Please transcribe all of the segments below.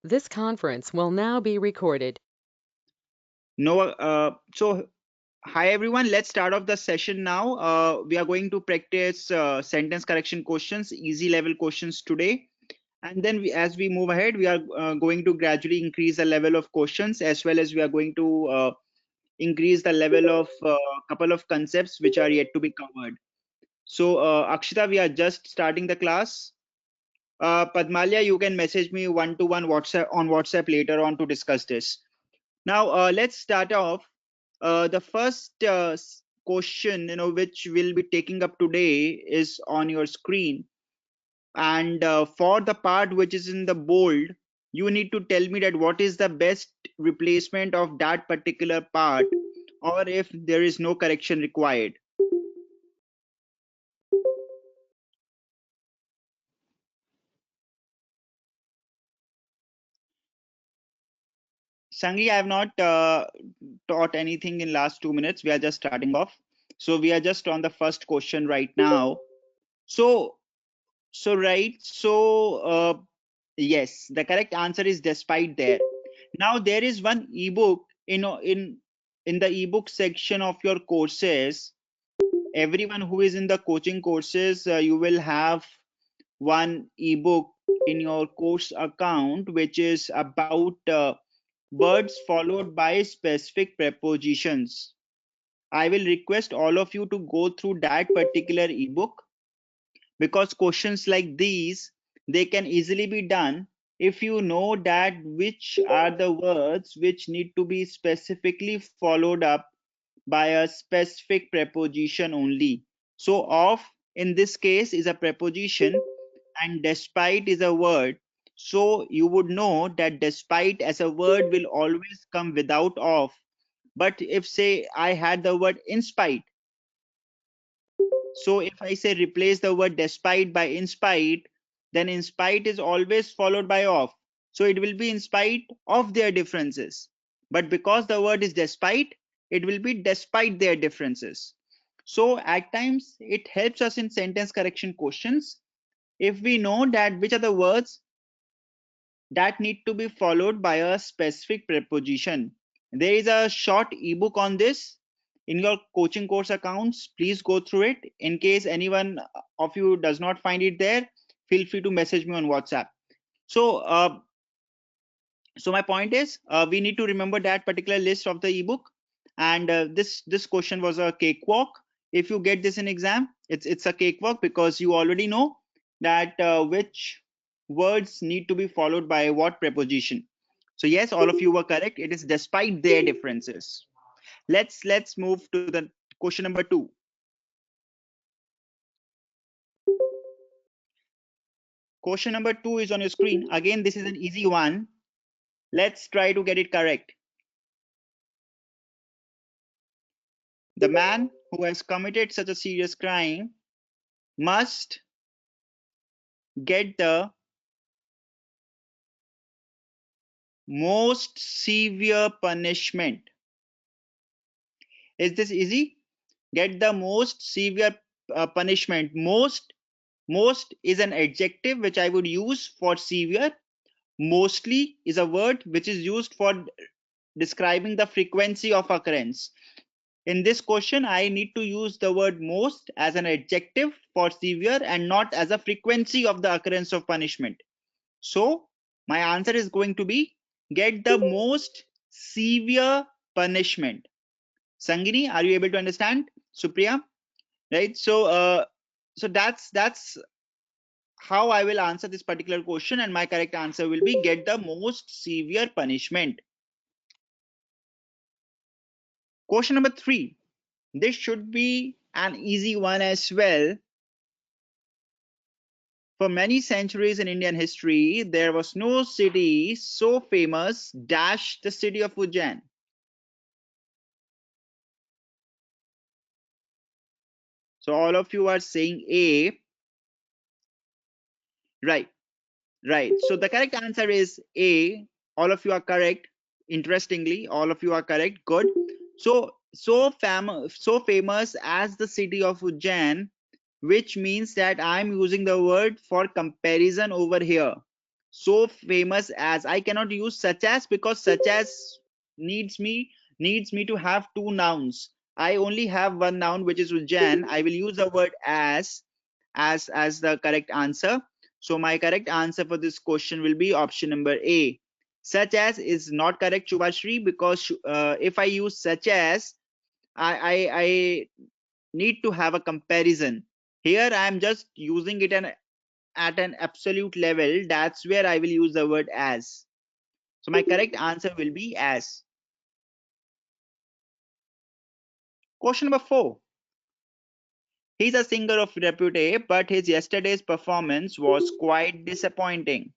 This conference will now be recorded. Hi everyone, let's start off the session now. We are going to practice sentence correction questions, easy level questions today. And then as we move ahead, we are going to gradually increase the level of questions, as well as we are going to increase the level of a couple of concepts which are yet to be covered. So Akshita, we are just starting the class. Padmalia, you can message me one-to-one WhatsApp later on to discuss this. Now let's start off. The first question, which we'll be taking up today is on your screen. And for the part which is in the bold, you need to tell me that what is the best replacement of that particular part, or if there is no correction required. Sangi, I have not taught anything in last 2 minutes. We are just starting off. So we are just on the first question right now. So yes, the correct answer is despite there. Now there is one ebook, in the ebook section of your courses. Everyone who is in the coaching courses, you will have one ebook in your course account, which is about words followed by specific prepositions. I will request all of you to go through that particular ebook, because questions like these, they can easily be done if you know that which are the words which need to be specifically followed up by a specific preposition only. So of in this case is a preposition and despite is a word. So you would know that despite as a word will always come without of. But if say I had the word in spite, so if I say replace the word despite by in spite, then in spite is always followed by of. So it will be in spite of their differences. But because the word is despite, it will be despite their differences. So at times it helps us in sentence correction questions if we know that which are the words that need to be followed by a specific preposition. There is a short ebook on this in your coaching course accounts. Please go through it. In case anyone of you does not find it there, feel free to message me on WhatsApp. So my point is, we need to remember that particular list of the ebook. And this question was a cakewalk. If you get this in exam, it's a cakewalk, because you already know that which words need to be followed by what preposition. So yes, all of you were correct. It is despite their differences. Let's move to the question number 2. Question number 2 is on your screen. Again, this is an easy one. Let's try to get it correct. The man who has committed such a serious crime must get the most severe punishment. Is this easy? Get the most severe punishment. Most is an adjective which I would use for severe. Mostly is a word which is used for describing the frequency of occurrence. In this question, I need to use the word most as an adjective for severe and not as a frequency of the occurrence of punishment. So my answer is going to be get the most severe punishment. Sangini, are you able to understand? Supriya, right? So that's how I will answer this particular question, and my correct answer will be get the most severe punishment. Question number 3. This should be an easy one as well. For many centuries in Indian history, there was no city so famous dash the city of Ujjain. So all of you are saying A. Right, right. So the correct answer is A. All of you are correct. Interestingly, all of you are correct. Good. So famous as the city of Ujjain, which means that I'm using the word for comparison over here. so famous as. I cannot use such as because such as needs me to have two nouns. I only have one noun, which is Ujjain. I will use the word as the correct answer. So my correct answer for this question will be option number A. Such as is not correct, Shubhashri, because if I use such as, I need to have a comparison. Here I am just using it at an absolute level. That's where I will use the word as. So my correct answer will be as. Question number 4. He's a singer of repute, but his yesterday's performance was quite disappointing.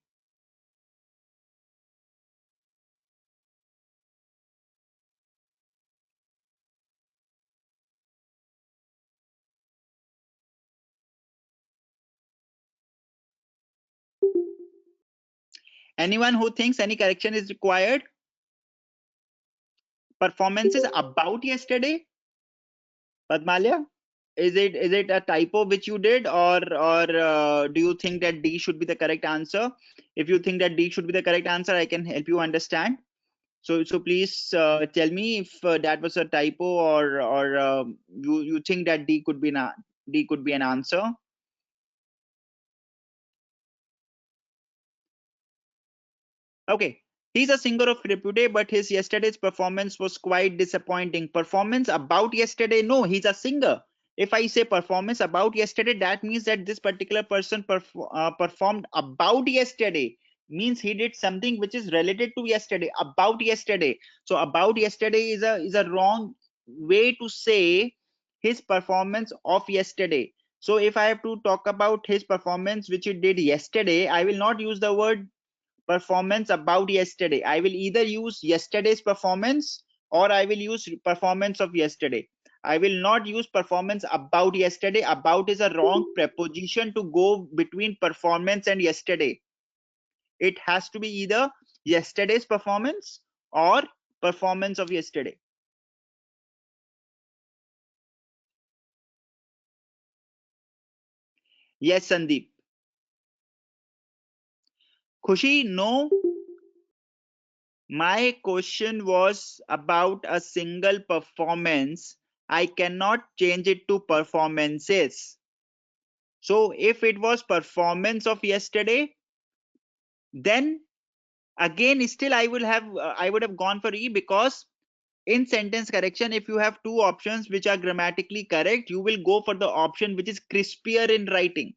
Anyone who thinks any correction is required? Performances about yesterday? Padmalya? Is it a typo which you did, or do you think that D should be the correct answer? If you think that D should be the correct answer, I can help you understand. So please tell me if that was a typo, or you think that D could be an answer. Okay. He's a singer of repute, but his yesterday's performance was quite disappointing. Performance about yesterday? No, he's a singer. If I say performance about yesterday, that means that this particular person performed about yesterday. Means he did something which is related to yesterday, about yesterday. So about yesterday is a wrong way to say his performance of yesterday. So if I have to talk about his performance which he did yesterday, I will not use the word performance about yesterday. I will either use yesterday's performance, or I will use performance of yesterday. I will not use performance about yesterday. About is a wrong preposition to go between performance and yesterday. It has to be either yesterday's performance or performance of yesterday. Yes, Sandeep. Khushi, no. My question was about a single performance. I cannot change it to performances. So if it was performance of yesterday, then again still I would have gone for E, because in sentence correction, if you have two options which are grammatically correct, you will go for the option which is crispier in writing.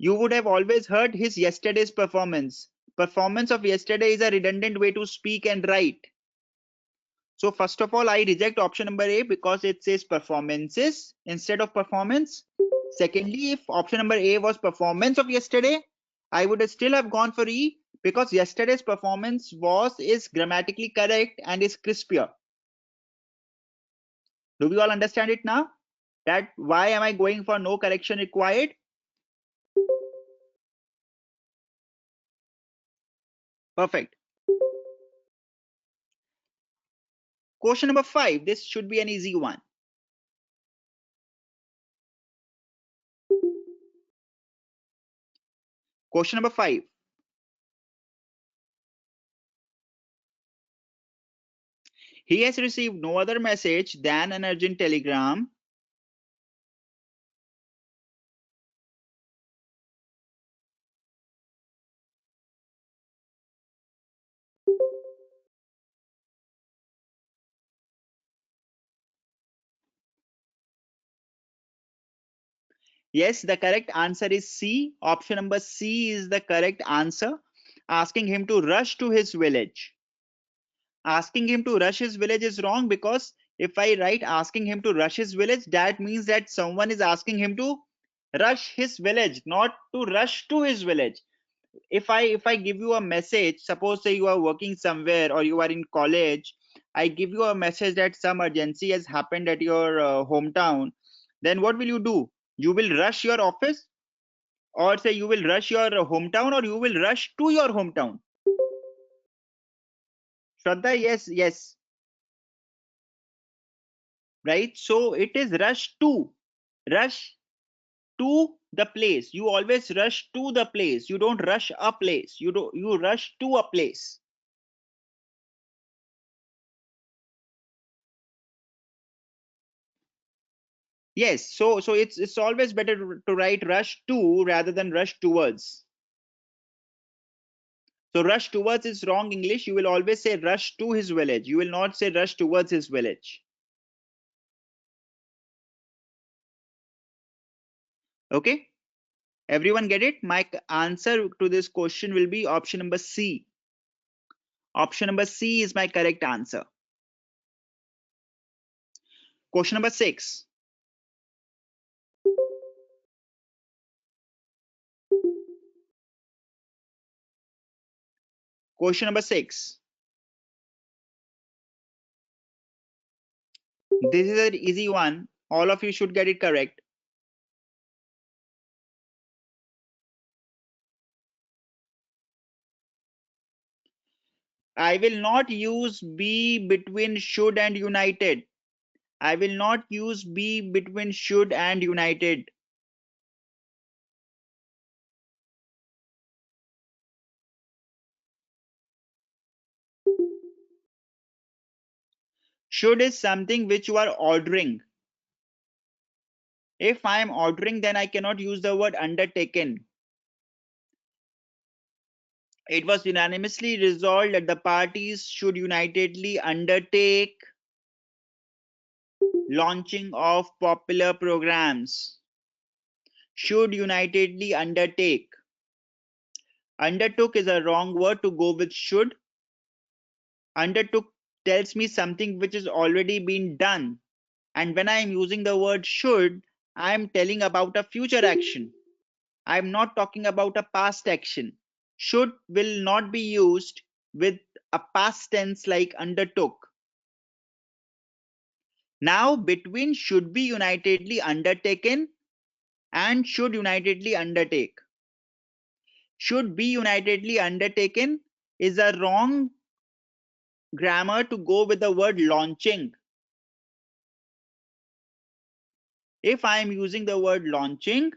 You would have always heard his yesterday's performance. Performance of yesterday is a redundant way to speak and write. So first of all, I reject option number A because it says performances instead of performance. Secondly, if option number A was performance of yesterday, I would still have gone for E, because yesterday's performance is grammatically correct and is crispier. Do we all understand it now? That why am I going for no correction required? Perfect. Question number 5. This should be an easy one. Question number 5. He has received no other message than an urgent telegram. Yes, the correct answer is C. Option number C is the correct answer. Asking him to rush to his village. Asking him to rush his village is wrong, because if I write asking him to rush his village, that means that someone is asking him to rush his village, not to rush to his village. If I give you a message, suppose say you are working somewhere or you are in college, I give you a message that some urgency has happened at your hometown, then what will you do? You will rush your office, or say you will rush your hometown, or you will rush to your hometown? Shraddha, yes, yes, right. So it is rush to. Rush to the place. You always rush to the place. You don't rush a place. You rush to a place. Yes, so it's always better to write rush to rather than rush towards. So rush towards is wrong English. You will always say rush to his village. You will not say rush towards his village. Okay, everyone get it? My answer to this question will be option number C. Option number C is my correct answer. Question number 6. Question number 6. This is an easy one. All of you should get it correct. I will not use be between should and united. I will not use be between should and united. Should is something which you are ordering. If I am ordering, then I cannot use the word undertaken. It was unanimously resolved that the parties should unitedly undertake launching of popular programs. Should unitedly undertake. Undertook is a wrong word to go with should. Undertook tells me something which is already been done. And when I am using the word should, I am telling about a future action. I am not talking about a past action. Should will not be used with a past tense like undertook. Now, between should be unitedly undertaken and should unitedly undertake. Should be unitedly undertaken is a wrong grammar to go with the word launching. If I am using the word launching,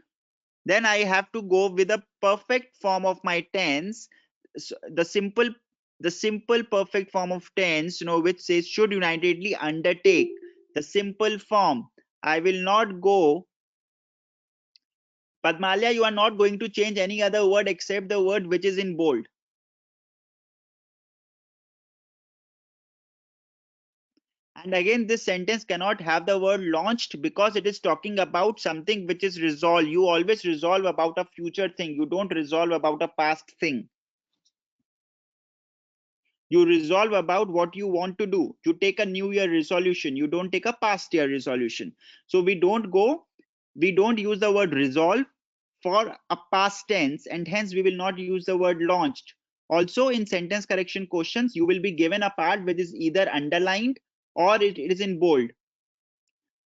then I have to go with the perfect form of my tense. So the simple perfect form of tense, which says should unitedly undertake. The simple form. I will not go. Padmalya, you are not going to change any other word except the word which is in bold. And again, this sentence cannot have the word launched because it is talking about something which is resolved. You always resolve about a future thing. You don't resolve about a past thing. You resolve about what you want to do. You take a new year resolution. You don't take a past year resolution. So we don't use the word resolve for a past tense, and hence we will not use the word launched. Also, in sentence correction questions, you will be given a part which is either underlined or it is in bold.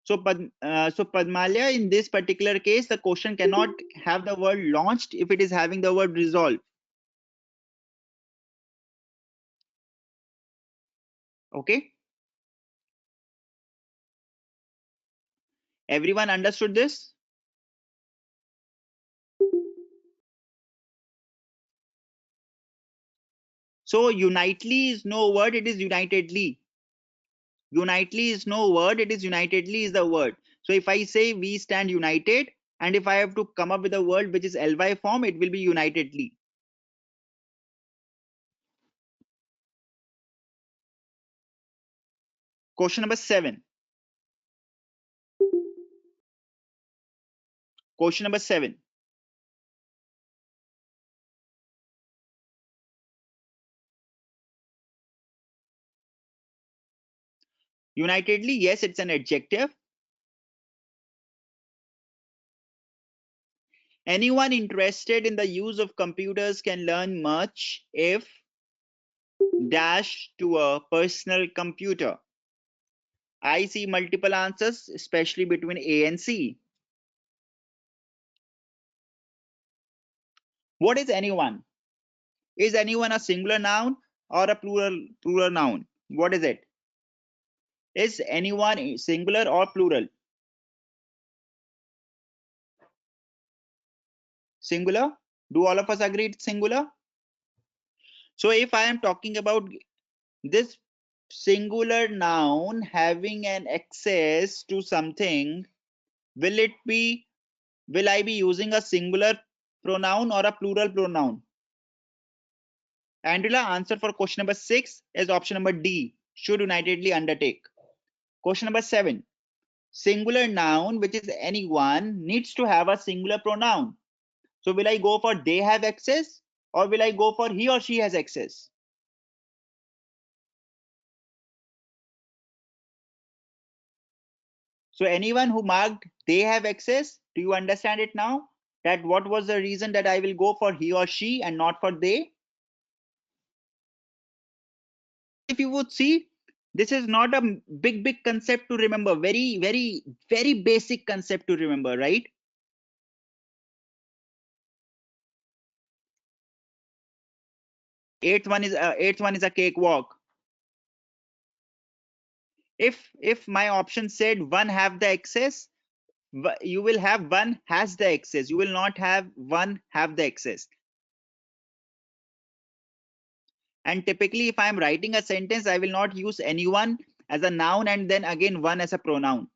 So, Padmalya, in this particular case, the question cannot have the word launched if it is having the word resolve. Okay. Everyone understood this? So unitely is no word, it is unitedly. Unitely is no word, it is unitedly is the word. So if I say we stand united, and if I have to come up with a word which is ly form, it will be unitedly. Question number 7. Question number 7. Unitedly, yes, it's an adjective. Anyone interested in the use of computers can learn much if dash to a personal computer. I see multiple answers, especially between A and C. What is anyone? Is anyone a singular noun or a plural noun? What is it? Is anyone singular or plural? Singular. Do all of us agree it's singular? So if I am talking about this singular noun having an access to something, will I be using a singular pronoun or a plural pronoun? Andrila, answer for question number 6 is option number D, should unitedly undertake. Question number 7. Singular noun, which is anyone, needs to have a singular pronoun. So will I go for they have access or will I go for he or she has access? So anyone who marked they have access, do you understand it now? That what was the reason that I will go for he or she and not for they? If you would see, this is not a big concept to remember. Very basic concept to remember, right? Eighth one is a cakewalk. If my option said one have the access, you will have one has the access. You will not have one have the access. And typically, if I am writing a sentence, I will not use anyone as a noun and then again one as a pronoun.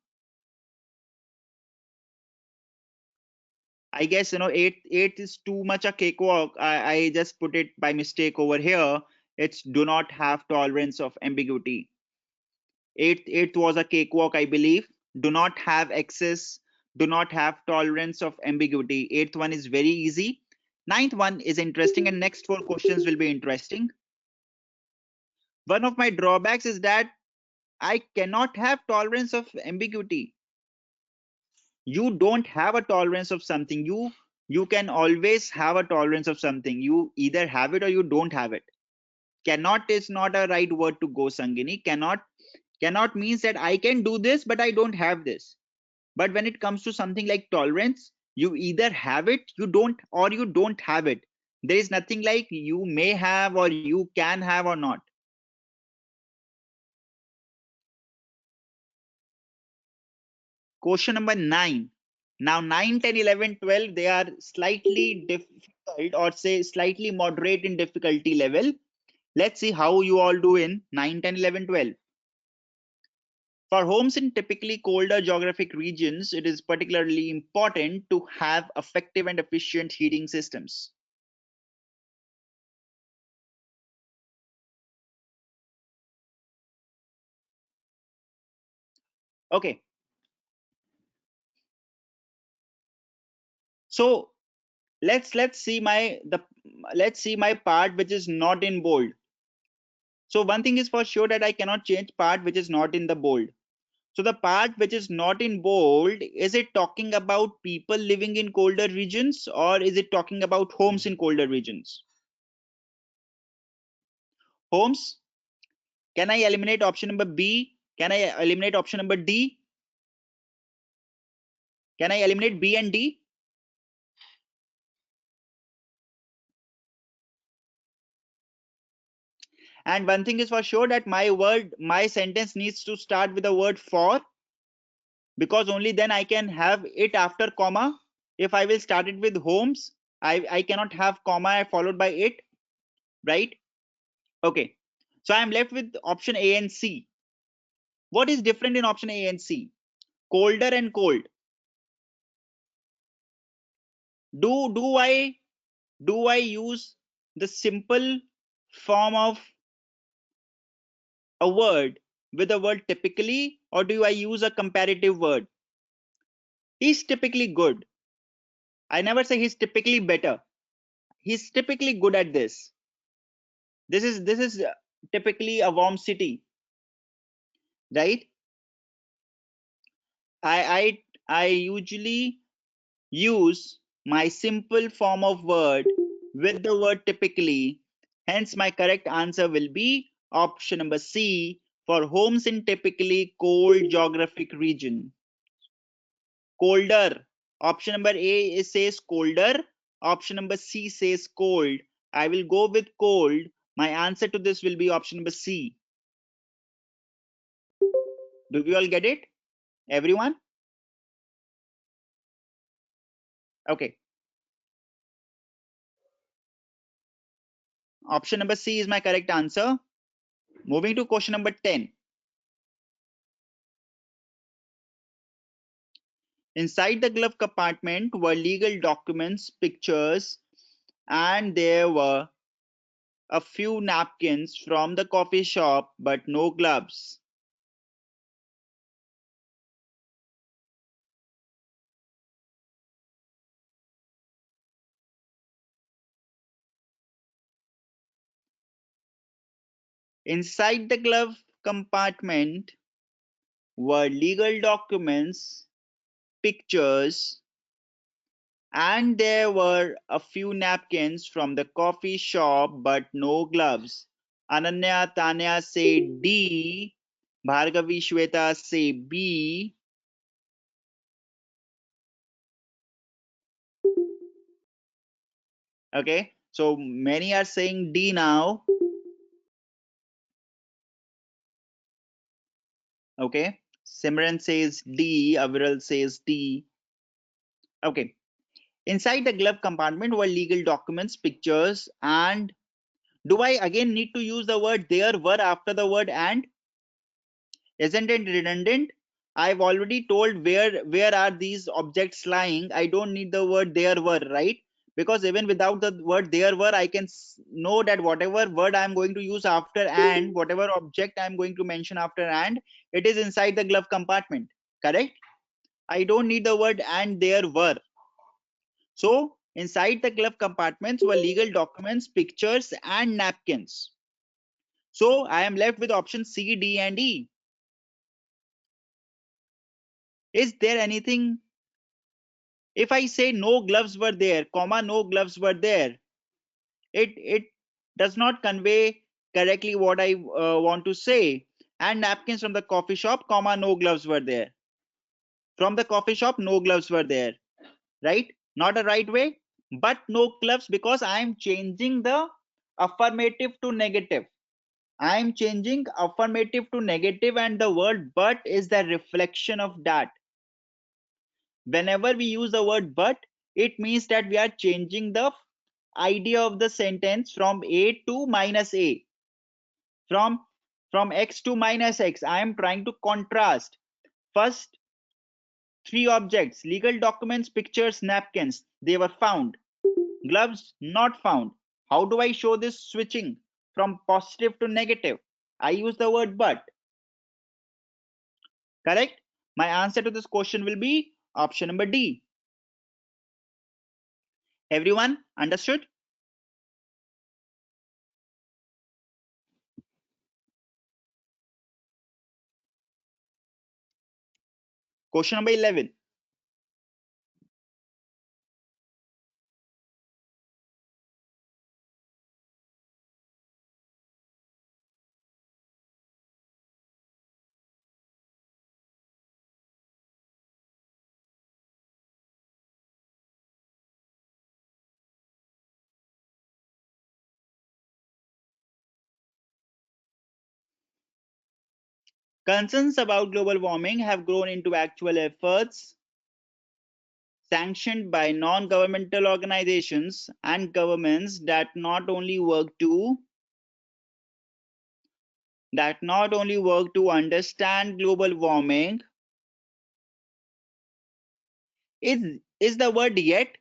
I guess eight is too much a cakewalk. I just put it by mistake over here. It's do not have tolerance of ambiguity. Eighth was a cakewalk, I believe. Do not have access. Do not have tolerance of ambiguity. Eighth one is very easy. Ninth one is interesting, and next 4 questions will be interesting. One of my drawbacks is that I cannot have tolerance of ambiguity. You don't have a tolerance of something. You can always have a tolerance of something. You either have it or you don't have it. Cannot is not a right word to go, Sangini. Cannot means that I can do this but I don't have this. But when it comes to something like tolerance, you either have it, you don't, or you don't have it. There is nothing like you may have or you can have or not. Question number 9. Now 9, 10, 11, 12, they are slightly difficult or say slightly moderate in difficulty level. Let's see how you all do in 9, 10, 11, 12. For homes in typically colder geographic regions, it is particularly important to have effective and efficient heating systems. Okay. So let's see my part which is not in bold. So one thing is for sure that I cannot change part which is not in the bold. So the part which is not in bold, is it talking about people living in colder regions or is it talking about homes in colder regions? Homes. Can I eliminate option number B? Can I eliminate option number D? Can I eliminate B and D? And one thing is for sure that my sentence needs to start with the word for, because only then I can have it after comma. If I will start it with homes, I cannot have comma followed by it, right? Okay. So I'm left with option A and C. What is different in option A and C? Colder and cold. Do I use the simple form of a word with the word typically, or do I use a comparative word? He's typically good. I never say he's typically better. He's typically good at this. This is typically a warm city, right? I usually use my simple form of word with the word typically. Hence, my correct answer will be option number C for homes in typically cold geographic region. Colder. Option number A says colder. Option number C says cold. I will go with cold. My answer to this will be option number C. Do we all get it? Everyone? Okay. Option number C is my correct answer. Moving to question number 10. Inside the glove compartment were legal documents, pictures, and there were a few napkins from the coffee shop, but no gloves. Inside the glove compartment were legal documents, pictures, and there were a few napkins from the coffee shop, but no gloves. Ananya Tanya say D. Bhargavi Shweta say B. Okay, so many are saying D now. Okay, Simran says D. Aviral says D. Okay, inside the glove compartment were legal documents, pictures, and do I again need to use the word there were after the word and? Isn't it redundant? I've already told where are these objects lying. I don't need the word there were, right? Because even without the word there were, I can know that whatever word I'm going to use after and, whatever object I'm going to mention after and, it is inside the glove compartment. Correct? I don't need the word and there were. So inside the glove compartments were legal documents, pictures, and napkins. So I am left with option C, D, and E. Is there anything? If I say no gloves were there, comma, no gloves were there, it does not convey correctly what I want to say. And napkins from the coffee shop, comma, no gloves were there. From the coffee shop, no gloves were there. Right? Not a right way, but no gloves because I am changing the affirmative to negative. I am changing affirmative to negative, and the word but is the reflection of that. Whenever we use the word but, it means that we are changing the idea of the sentence from a to minus a, from x to minus x. I am trying to contrast first three objects: legal documents, pictures, napkins. They were found. Gloves not found. How do I show this switching from positive to negative? I use the word but. Correct? My answer to this question will be option number D. Everyone understood? Question number 11. Concerns about global warming have grown into actual efforts sanctioned by non-governmental organizations and governments that not only work to understand global warming. Is the word yet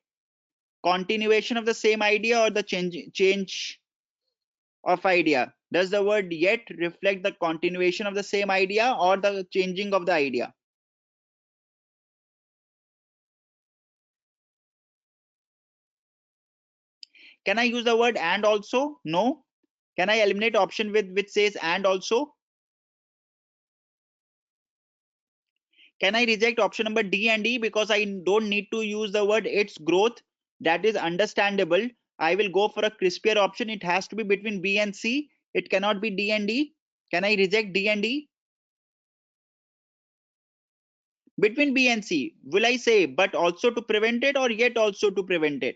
continuation of the same idea or the change of idea? Does the word yet reflect the continuation of the same idea or the changing of the idea? Can I use the word and also? No. Can I eliminate option with which says and also? Can I reject option number D and E because I don't need to use the word its growth? That is understandable. I will go for a crispier option. It has to be between B and C. It cannot be D and E. Can I reject D and E? Between B and C, will I say but also to prevent it or yet also to prevent it?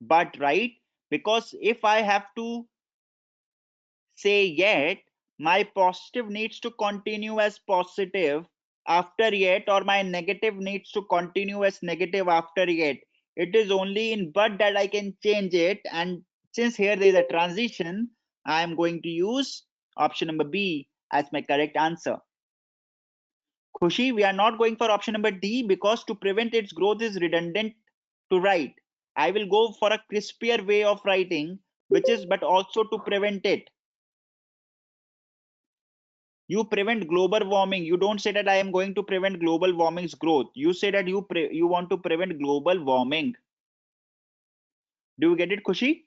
But, right? Because if I have to say yet, my positive needs to continue as positive after yet, or my negative needs to continue as negative after yet. It is only in but that I can change it, and since here there is a transition, I am going to use option number B as my correct answer. Khushi, we are not going for option number D because to prevent its growth is redundant to write. I will go for a crispier way of writing, which is but also to prevent it. You prevent global warming. You don't say that I am going to prevent global warming's growth. You say that you want to prevent global warming. Do you get it, Khushi?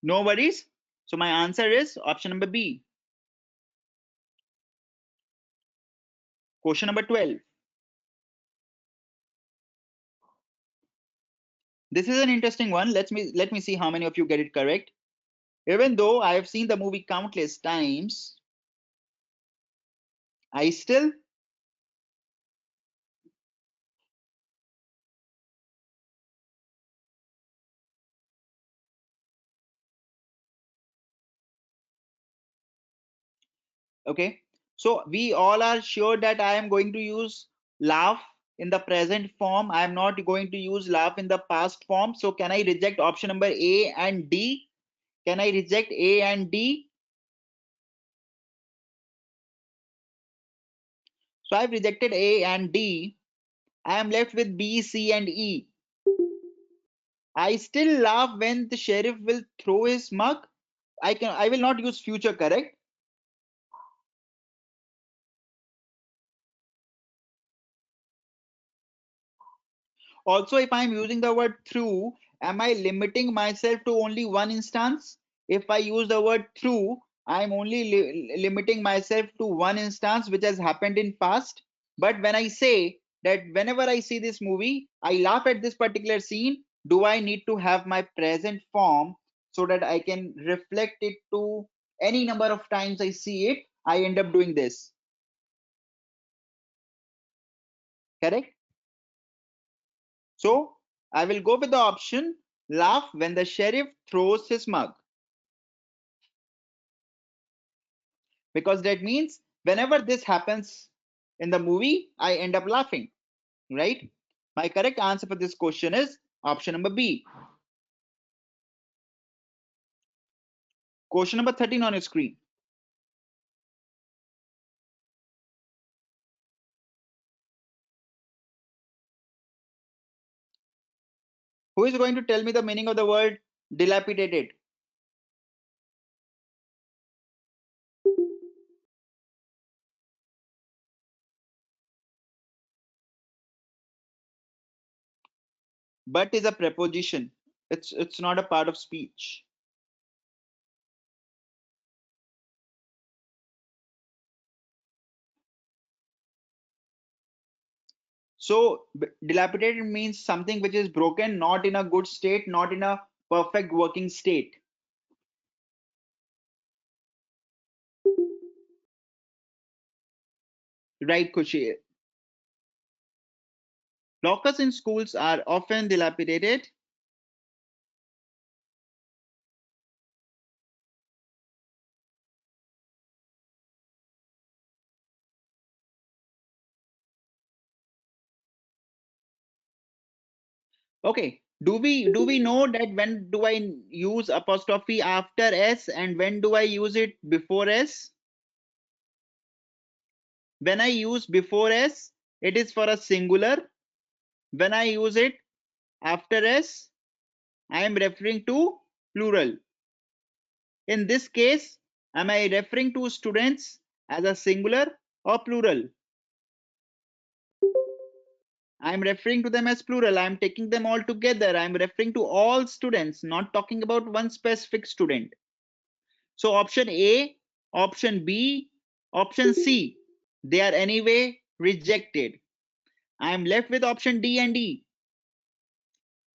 No worries. So my answer is option number B. Question number 12. This is an interesting one. Let me see how many of you get it correct. Even though I have seen the movie countless times, I still okay. So we all are sure that I am going to use laugh in the present form. I am not going to use laugh in the past form. So can I reject option number A and D? Can I reject A and D? So I've rejected A and D. I am left with B, C, and E. I still laugh when the sheriff will throw his mug. I will not use future, correct? Also, if I'm using the word through, am I limiting myself to only one instance? If I use the word through, I'm only limiting myself to one instance which has happened in past. But when I say that whenever I see this movie, I laugh at this particular scene, do I need to have my present form so that I can reflect it to any number of times I see it, I end up doing this. Correct? So I will go with the option laugh when the sheriff throws his mug, because that means whenever this happens in the movie, I end up laughing, right? My correct answer for this question is option number B. Question number 13 on your screen. Who is going to tell me the meaning of the word dilapidated? But is a preposition. It's not a part of speech. So dilapidated means something which is broken, not in a good state, not in a perfect working state. Right, Kushi? Lockers in schools are often dilapidated. Okay. Do we know that when do I use apostrophe after S and when do I use it before S? When I use before S, it is for a singular. When I use it after S, I am referring to plural. In this case, am I referring to students as a singular or plural? I'm referring to them as plural. I'm taking them all together. I'm referring to all students, not talking about one specific student. So option A, option B, option C, they are anyway rejected. I'm left with option D and E.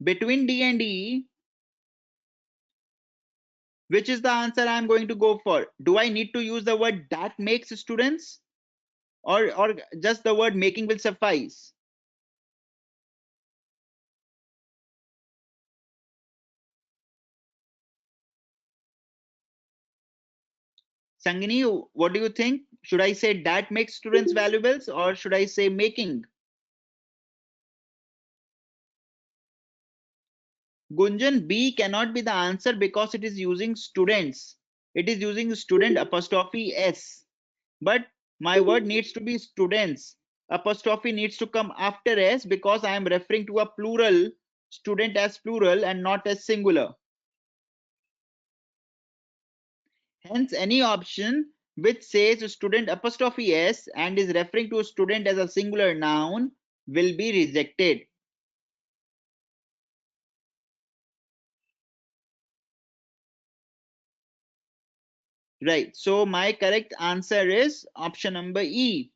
Between D and E, which is the answer I'm going to go for? Do I need to use the word that makes students, or just the word making will suffice? Sangini, what do you think? Should I say that makes students valuables or should I say making? Gunjan, B cannot be the answer because it is using students. It is using student apostrophe S. But my word needs to be students. Apostrophe needs to come after S because I am referring to a plural, student as plural and not as singular. Hence, any option which says student apostrophe S and is referring to a student as a singular noun will be rejected. Right. So my correct answer is option number E.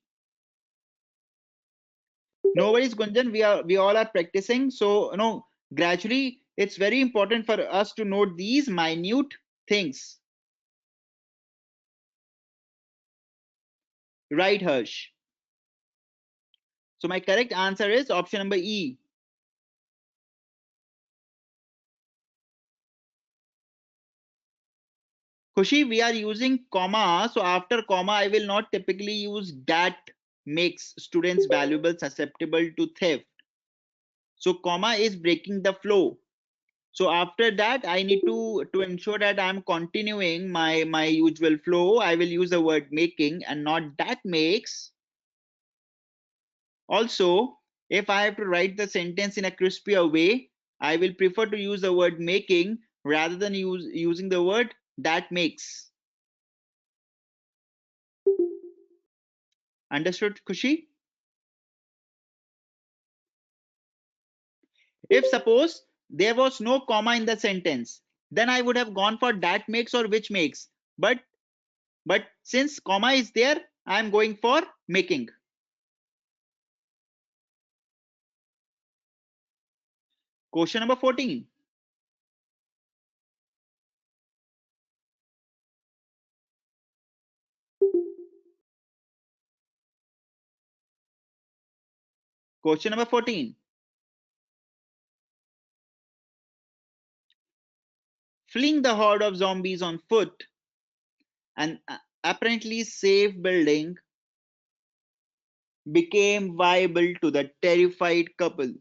No worries, Gunjan. We all are practicing. So gradually it's very important for us to note these minute things. Right, Harsh. So my correct answer is option number E. Khushi, we are using comma. So after comma, I will not typically use that makes students valuable, susceptible to theft. So comma is breaking the flow. So after that, I need to ensure that I'm continuing my usual flow. I will use the word making and not that makes. Also, if I have to write the sentence in a crispier way, I will prefer to use the word making rather than using the word that makes. Understood, Kushi? If suppose there was no comma in the sentence, then I would have gone for that makes or which makes. But since comma is there, I am going for making. Question number 14. Question number 14. Fleeing the horde of zombies on foot, an apparently safe building became viable to the terrified couple.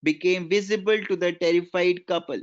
Became visible to the terrified couple.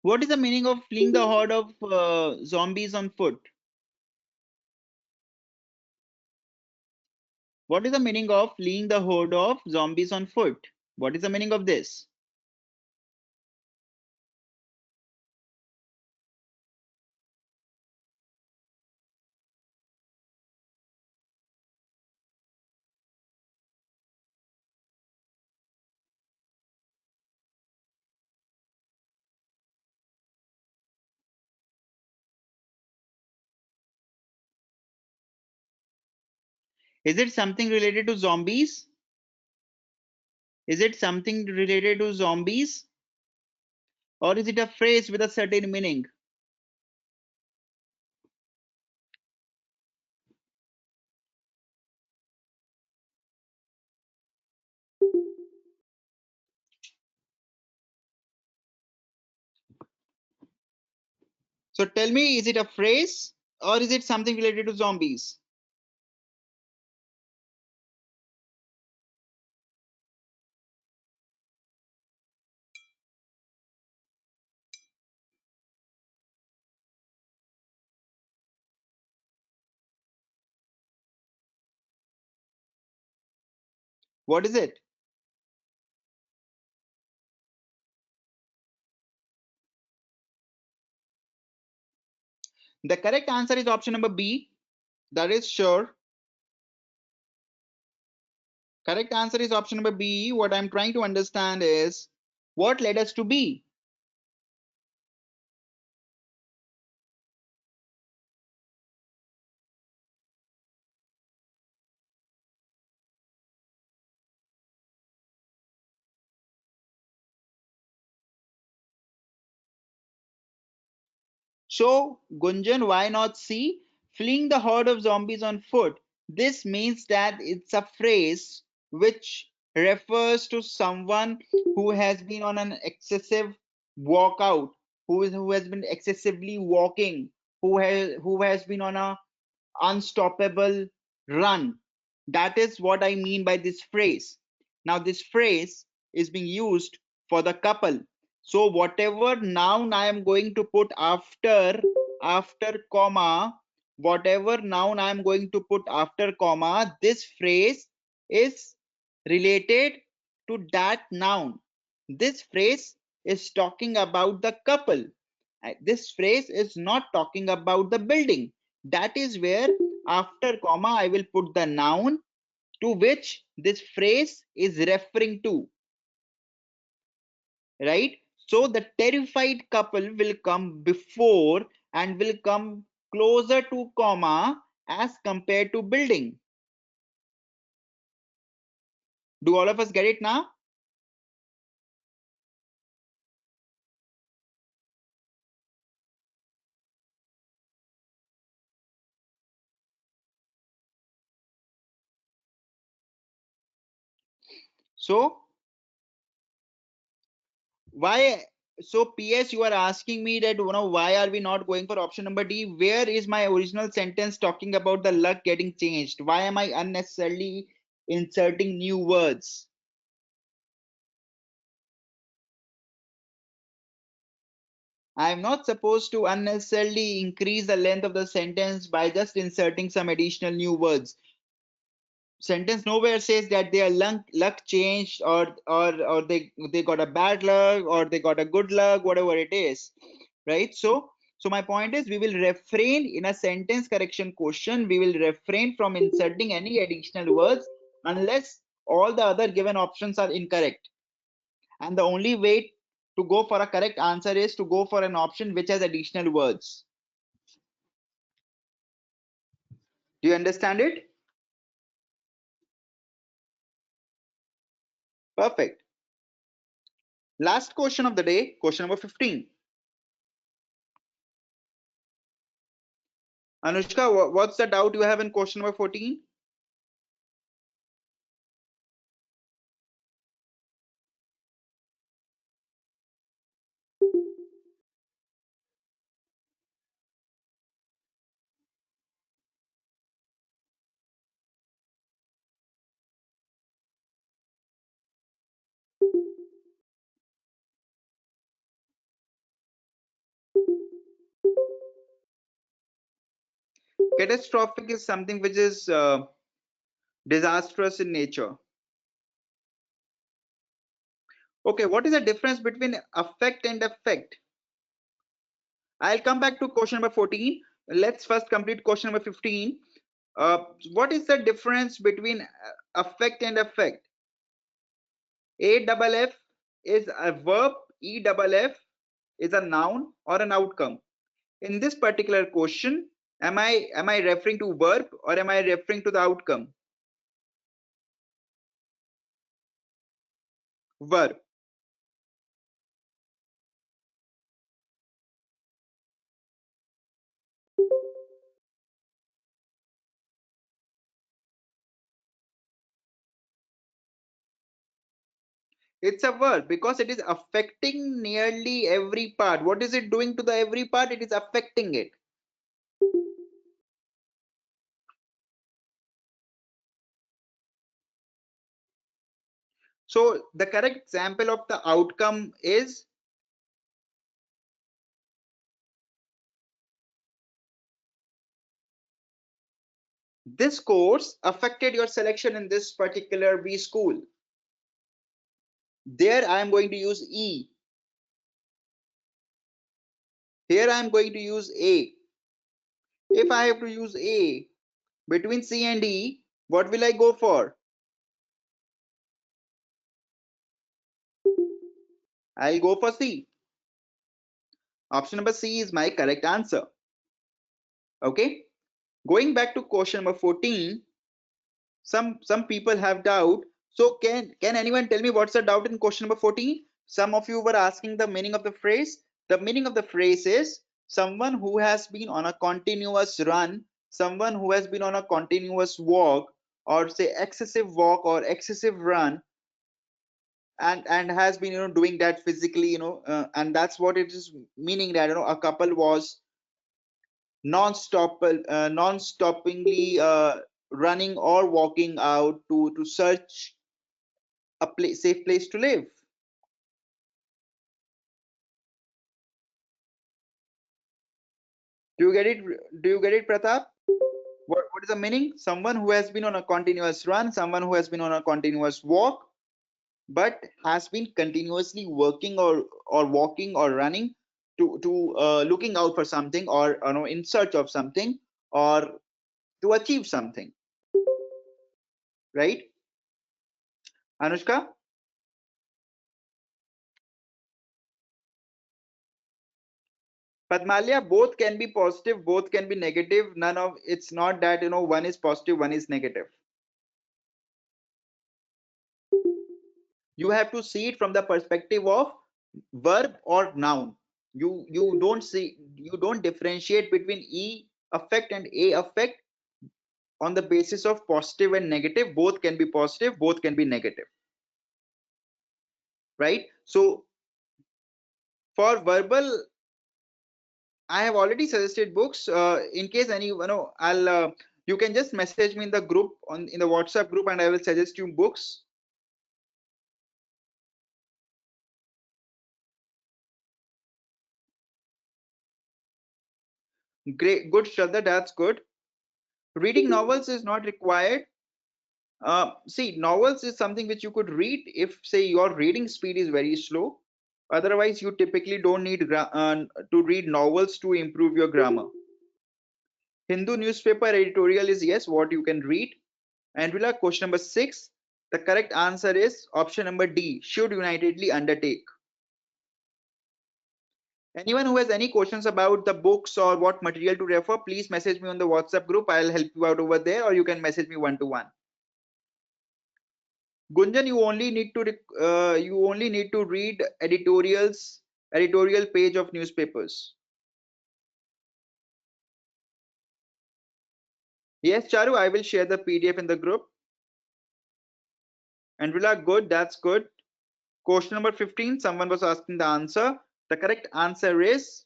What is the meaning of fleeing the horde of zombies on foot? What is the meaning of fleeing the horde of zombies on foot? What is the meaning of this? Is it something related to zombies? Is it something related to zombies? Or is it a phrase with a certain meaning? So tell me, is it a phrase or is it something related to zombies? What is it? The correct answer is option number B. That is sure. Correct answer is option number B. What I'm trying to understand is what led us to B. So, Gunjan, why not C? Fleeing the horde of zombies on foot. This means that it's a phrase which refers to someone who has been on an excessive walkout, who has been excessively walking, who has been on a unstoppable run. That is what I mean by this phrase. Now, this phrase is being used for the couple. So, whatever noun I am going to put after comma, whatever noun I am going to put after comma, this phrase is related to that noun. This phrase is talking about the couple. This phrase is not talking about the building. That is where after comma I will put the noun to which this phrase is referring to, right? So the terrified couple will come before and will come closer to comma as compared to building. Do all of us get it now? So why? So PS, you are asking me that why are we not going for option number D? Where is my original sentence talking about the luck getting changed? Why am I unnecessarily inserting new words? I am not supposed to unnecessarily increase the length of the sentence by just inserting some additional new words. Sentence nowhere says that their luck changed, or they got a bad luck, or they got a good luck, whatever it is, right? So my point is, we will refrain in a sentence correction question, we will refrain from inserting any additional words unless all the other given options are incorrect, and the only way to go for a correct answer is to go for an option which has additional words. Do you understand it? Perfect. Last question of the day, question number 15. Anushka, what's the doubt you have in question number 14? Catastrophic is something which is disastrous in nature. Okay, what is the difference between affect and effect? I'll come back to question number 14. Let's first complete question number 15. What is the difference between affect and effect? A double F is a verb, E double F is a noun or an outcome. In this particular question, am I referring to verb or am I referring to the outcome? Verb. It's a verb because it is affecting nearly every part. What is it doing to the every part? It is affecting it. So the correct example of the outcome is this course affected your selection in this particular B school. There I am going to use E. Here I am going to use A. If I have to use A between C and E, what will I go for? I'll go for C. Option number C is my correct answer. Okay. Going back to question number 14, some people have doubt. So can anyone tell me what's the doubt in question number 14? Some of you were asking the meaning of the phrase. The meaning of the phrase is someone who has been on a continuous run, someone who has been on a continuous walk, or say excessive walk or excessive run, and has been doing that physically, and that's what it is meaning, that a couple was non-stoppingly running or walking out to search a safe place to live. Do you get it? Do you get it, Pratap? What is the meaning? Someone who has been on a continuous run, someone who has been on a continuous walk, but has been continuously working or walking or running to looking out for something, or in search of something, or to achieve something, right? Anushka? Padmalya, both can be positive, both can be negative. None of it's not that one is positive, one is negative. You have to see it from the perspective of verb or noun. You don't differentiate between E affect and A affect on the basis of positive and negative. Both can be positive, both can be negative, right? So for verbal, I have already suggested books. In case any, I'll you can just message me in the group in the WhatsApp group, and I will suggest you books. Great, good, Shraddha, that's good. Reading novels is not required. See, novels is something which you could read if, say, your reading speed is very slow. Otherwise, you typically don't need to read novels to improve your grammar. Hindu newspaper editorial is yes, what you can read. And Villa, question number 6. The correct answer is option number D, should unitedly undertake. Anyone who has any questions about the books or what material to refer, please message me on the WhatsApp group. I'll help you out over there, or you can message me one-to-one. Gunjan, you only need to read editorial page of newspapers. Yes, Charu, I will share the PDF in the group. And Villa, good, that's good. Question number 15, someone was asking the answer. The correct answer is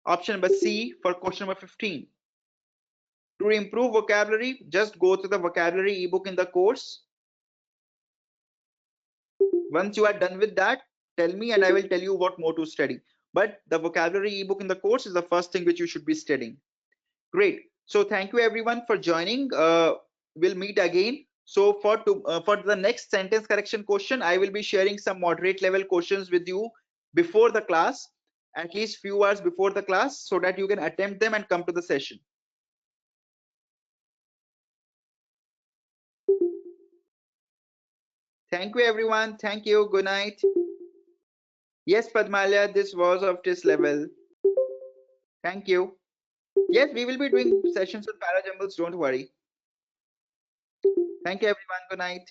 option number C for question number 15. To improve vocabulary, just go to the vocabulary ebook in the course. Once you are done with that, tell me and I will tell you what more to study. But the vocabulary ebook in the course is the first thing which you should be studying. Great. So thank you everyone for joining. We'll meet again. So for the next sentence correction question, I will be sharing some moderate level questions with you before the class, at least few hours before the class, so that you can attempt them and come to the session. Thank you everyone. Thank you. Good night. Yes, Padmalya, this was of this level. Thank you. Yes, we will be doing sessions with parajumbles. Don't worry. Thank you everyone. Good night.